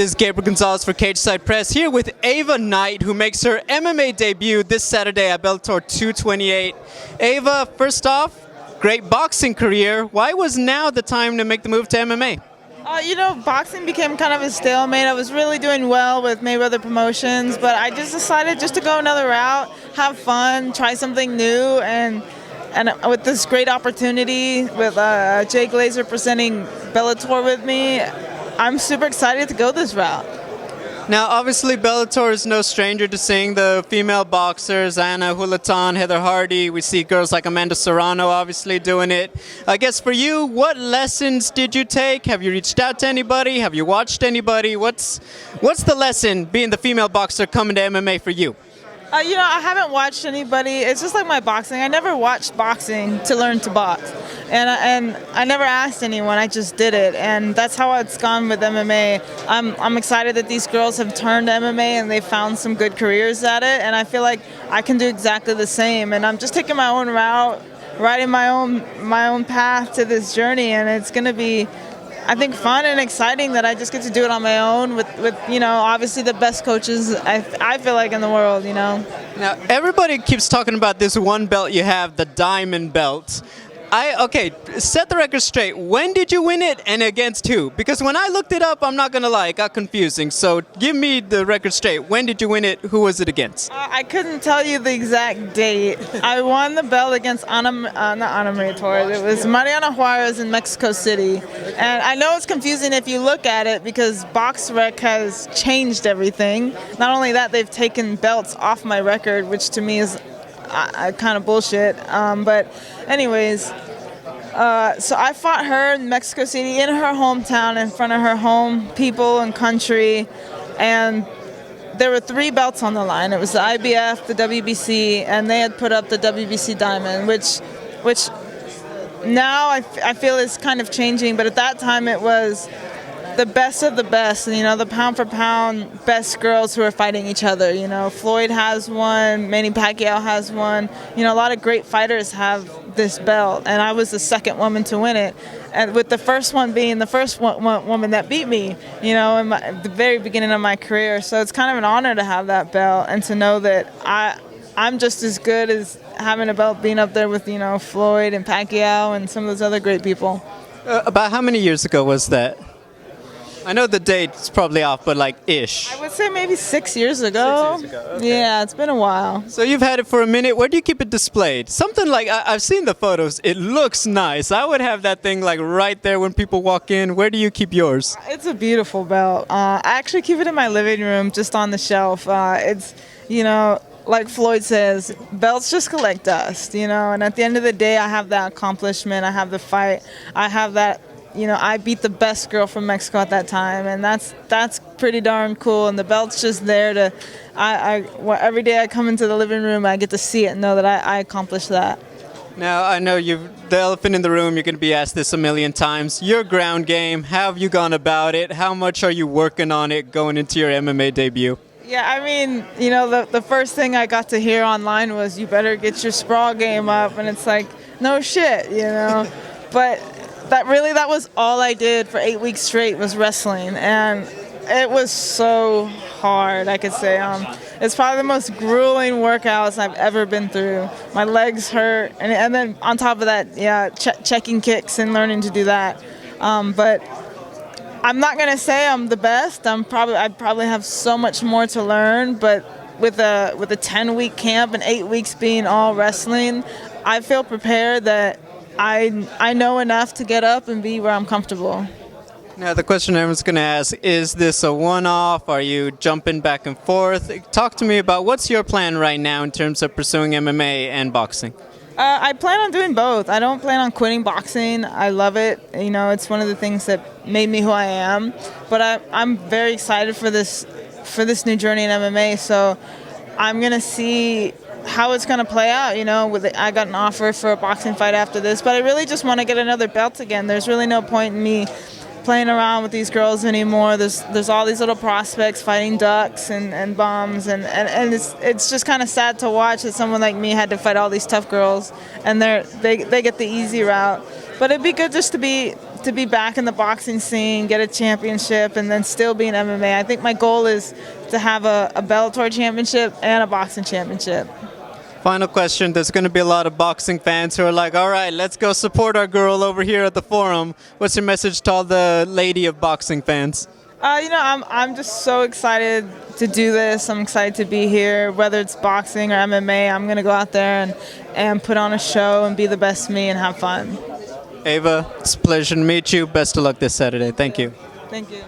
This is Gabriel Gonzalez for Cage Side Press here with Ava Knight, who makes her MMA debut this Saturday at Bellator 228. Ava, first off, great boxing career. Why was now the time to make the move to MMA? Boxing became kind of a stalemate. I was really doing well with Mayweather Promotions, but I just decided just to go another route, have fun, try something new, and with this great opportunity with Jay Glazer presenting Bellator with me, I'm super excited to go this route. Now, obviously, Bellator is no stranger to seeing the female boxers, Anna Hulatan, Heather Hardy. We see girls like Amanda Serrano obviously doing it. I guess for you, what lessons did you take? Have you reached out to anybody? Have you watched anybody? What's the lesson being the female boxer coming to MMA for you? I haven't watched anybody. It's just like my boxing. I never watched boxing to learn to box. And I never asked anyone. I just did it. And that's how it's gone with MMA. I'm excited that these girls have turned to MMA and they've found some good careers at it. And I feel like I can do exactly the same. And I'm just taking my own route, riding my own path to this journey. And it's going to be, I think, fun and exciting that I just get to do it on my own with obviously the best coaches I feel like in the world, Now, everybody keeps talking about this one belt you have, the Diamond Belt. Okay, set the record straight. When did you win it and against who? Because when I looked it up, I'm not going to lie, it got confusing. So give me the record straight. When did you win it? Who was it against? I couldn't tell you the exact date. I won the belt against not Ana Maria Torres. It was Mariana Juarez in Mexico City. And I know it's confusing if you look at it because BoxRec has changed everything. Not only that, they've taken belts off my record, which to me is kind of bullshit. But anyways, so I fought her in Mexico City in her hometown in front of her home people and country, and there were 3 belts on the line. It was the IBF, the WBC, and they had put up the WBC Diamond, which now I feel is kind of changing, but at that time it was the best of the best, the pound for pound best girls who are fighting each other. Floyd has one, Manny Pacquiao has one. A lot of great fighters have this belt, and I was the second woman to win it. And with the first one being the first woman that beat me, in the very beginning of my career. So it's kind of an honor to have that belt and to know that I'm just as good as having a belt being up there with, Floyd and Pacquiao and some of those other great people. About how many years ago was that? I know the date's probably off, but ish. I would say maybe 6 years ago. 6 years ago, okay. Yeah, it's been a while. So you've had it for a minute. Where do you keep it displayed? Something like, I've seen the photos. It looks nice. I would have that thing right there when people walk in. Where do you keep yours? It's a beautiful belt. I actually keep it in my living room, just on the shelf. It's, like Floyd says, belts just collect dust, and at the end of the day, I have that accomplishment. I have the fight. I have that. I beat the best girl from Mexico at that time, and that's pretty darn cool. And the belt's just there to, every day I come into the living room, I get to see it and know that I accomplished that. Now, I know the elephant in the room, you're going to be asked this a million times. Your ground game, how have you gone about it? How much are you working on it going into your MMA debut? Yeah, the first thing I got to hear online was, you better get your sprawl game up, and it's like, no shit, But that was all I did for 8 weeks straight was wrestling, and it was so hard, I could say. It's probably the most grueling workouts I've ever been through. My legs hurt, and then on top of that, checking kicks and learning to do that. But I'm not gonna say I'm the best. I probably have so much more to learn. But with a 10-week camp and 8 weeks being all wrestling, I feel prepared that I know enough to get up and be where I'm comfortable. Now, the question everyone's going to ask, is this a one-off? Are you jumping back and forth? Talk to me about what's your plan right now in terms of pursuing MMA and boxing? I plan on doing both. I don't plan on quitting boxing. I love it. It's one of the things that made me who I am. But I'm very excited for this new journey in MMA. So I'm going to see how it's going to play out, I got an offer for a boxing fight after this, but I really just want to get another belt again. There's really no point in me playing around with these girls anymore. There's all these little prospects fighting ducks and bombs, and it's just kind of sad to watch that someone like me had to fight all these tough girls, and they get the easy route. But it'd be good just to be to be back in the boxing scene, get a championship, and then still be in MMA. I think my goal is to have a Bellator championship and a boxing championship. Final question. There's going to be a lot of boxing fans who are like, all right, let's go support our girl over here at the forum. What's your message to all the lady of boxing fans? I'm just so excited to do this. I'm excited to be here, whether it's boxing or MMA. I'm going to go out there and put on a show and be the best me and have fun. Ava, it's a pleasure to meet you. Best of luck this Saturday. Thank you. Thank you.